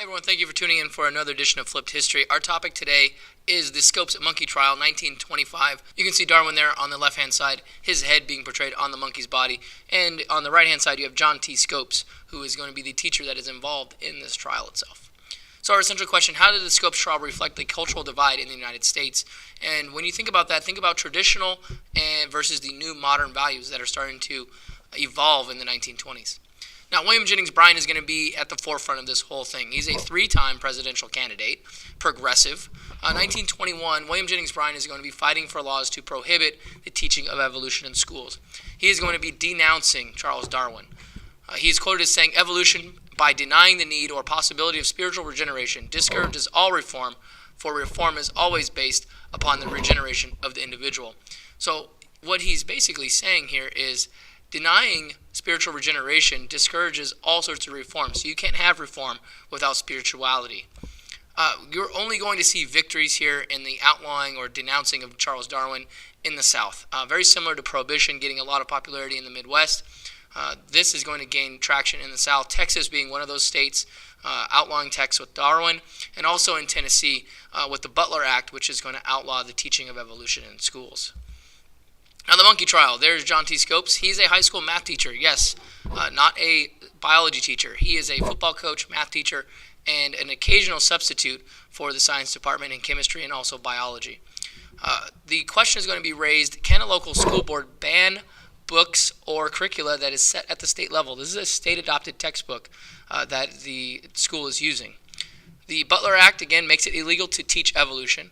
Everyone, thank you for tuning in for another edition of Flipped History. Our topic today is the Scopes monkey trial, 1925. You can see Darwin there on the left-hand side, his head being portrayed on the monkey's body. And on the right-hand side, you have John T. Scopes, who is going to be the teacher that is involved in this trial itself. So our essential question, how did the Scopes trial reflect the cultural divide in the United States? And when you think about that, think about traditional and versus the new modern values that are starting to evolve in the 1920s. Now, William Jennings Bryan is going to be at the forefront of this whole thing. He's a three-time presidential candidate, progressive. 1921, William Jennings Bryan is going to be fighting for laws to prohibit the teaching of evolution in schools. He is going to be denouncing Charles Darwin. He is quoted as saying, "Evolution, by denying the need or possibility of spiritual regeneration, discourages all reform, for reform is always based upon the regeneration of the individual." So what he's basically saying here is denying spiritual regeneration discourages all sorts of reform. So you can't have reform without spirituality. You're only going to see victories here in the outlawing or denouncing of Charles Darwin in the South. Very similar to Prohibition getting a lot of popularity in the Midwest. This is going to gain traction in the South, Texas being one of those states outlawing texts with Darwin, and also in Tennessee with the Butler Act, which is going to outlaw the teaching of evolution in schools. Now, the monkey trial, there's John T. Scopes. He's a high school math teacher, yes, not a biology teacher. He is a football coach, math teacher, and an occasional substitute for the science department in chemistry and also biology. The question is going to be raised, can a local school board ban books or curricula that is set at the state level? This is a state-adopted textbook that the school is using. The Butler Act, again, makes it illegal to teach evolution.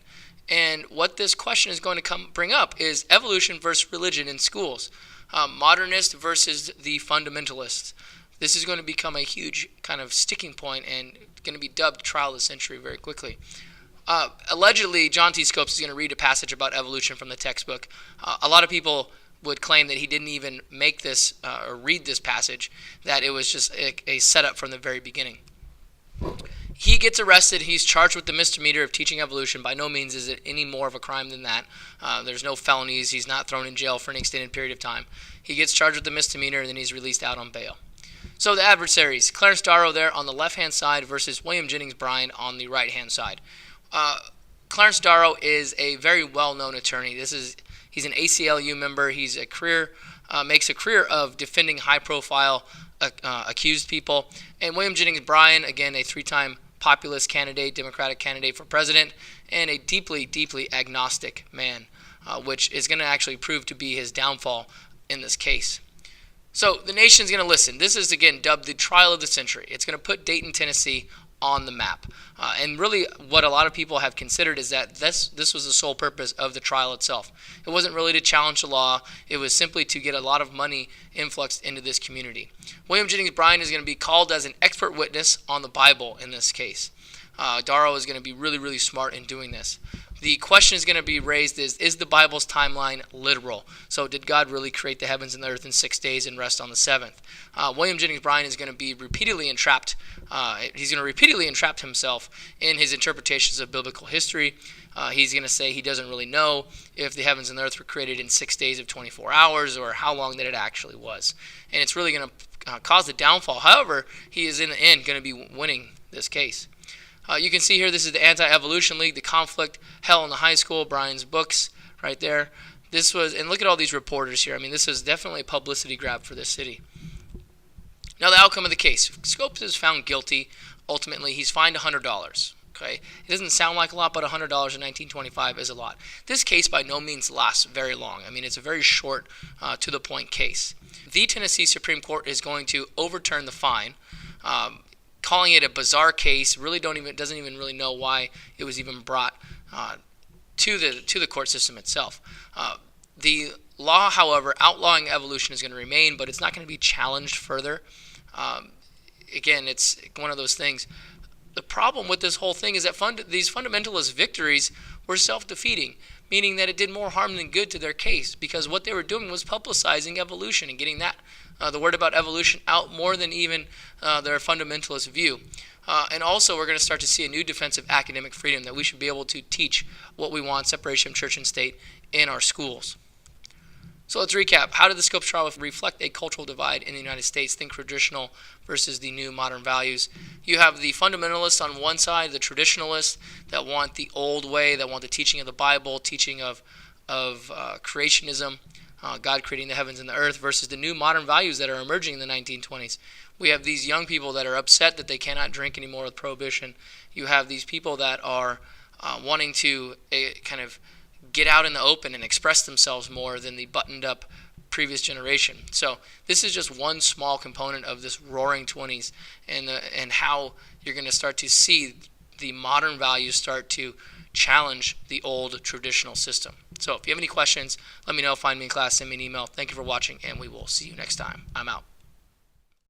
And what this question is going to bring up is evolution versus religion in schools, modernist versus the fundamentalists. This is going to become a huge kind of sticking point and going to be dubbed trial of the century very quickly. Allegedly, John T. Scopes is going to read a passage about evolution from the textbook. A lot of people would claim that he didn't even make this or read this passage, that it was just a setup from the very beginning. He gets arrested. He's charged with the misdemeanor of teaching evolution. By no means is it any more of a crime than that. There's no felonies. He's not thrown in jail for an extended period of time. He gets charged with the misdemeanor, and then he's released out on bail. So the adversaries, Clarence Darrow there on the left-hand side versus William Jennings Bryan on the right-hand side. Clarence Darrow is a very well-known attorney. He's an ACLU member. He's makes a career of defending high-profile accused people. And William Jennings Bryan, again, a three-time populist candidate, Democratic candidate for president, and a deeply, deeply agnostic man, which is going to actually prove to be his downfall in this case. So the nation's going to listen. This is, again, dubbed the trial of the century. It's going to put Dayton, Tennessee on the map. And really what a lot of people have considered is that this was the sole purpose of the trial itself. It wasn't really to challenge the law. It was simply to get a lot of money influxed into this community. William Jennings Bryan is going to be called as an expert witness on the Bible in this case. Darrow is going to be really, really smart in doing this. The question is going to be raised is the Bible's timeline literal? So did God really create the heavens and the earth in 6 days and rest on the seventh? William Jennings Bryan is going to be repeatedly entrapped. He's going to repeatedly entrap himself in his interpretations of biblical history. He's going to say he doesn't really know if the heavens and the earth were created in 6 days of 24 hours or how long that it actually was. And it's really going to cause the downfall. However, he is in the end going to be winning this case. You can see here, this is the Antievolution League, the conflict, hell in the high school, Bryan's books right there. And look at all these reporters here. I mean, this is definitely a publicity grab for this city. Now, the outcome of the case. Scopes is found guilty. Ultimately, he's fined $100. Okay, it doesn't sound like a lot, but $100 in 1925 is a lot. This case by no means lasts very long. I mean, it's a very short, to-the-point case. The Tennessee Supreme Court is going to overturn the fine, calling it a bizarre case. Doesn't even really know why it was even brought to the court system itself. The law, however, outlawing evolution is going to remain, but it's not going to be challenged further. Again, it's one of those things. The problem with this whole thing is that these fundamentalist victories were self-defeating, meaning that it did more harm than good to their case, because what they were doing was publicizing evolution and getting the word about evolution out more than even their fundamentalist view. And also, we're going to start to see a new defense of academic freedom, that we should be able to teach what we want, separation of church and state, in our schools. So let's recap. How did the Scopes trial reflect a cultural divide in the United States? Think traditional versus the new modern values. You have the fundamentalists on one side, the traditionalists that want the old way, that want the teaching of the Bible, teaching of creationism, God creating the heavens and the earth, versus the new modern values that are emerging in the 1920s. We have these young people that are upset that they cannot drink anymore with prohibition. You have these people that are wanting to kind of get out in the open and express themselves more than the buttoned up previous generation. So this is just one small component of this roaring 20s, and how you're going to start to see the modern values start to challenge the old traditional system. So if you have any questions, let me know. Find me in class, send me an email. Thank you for watching, and we will see you next time. I'm out.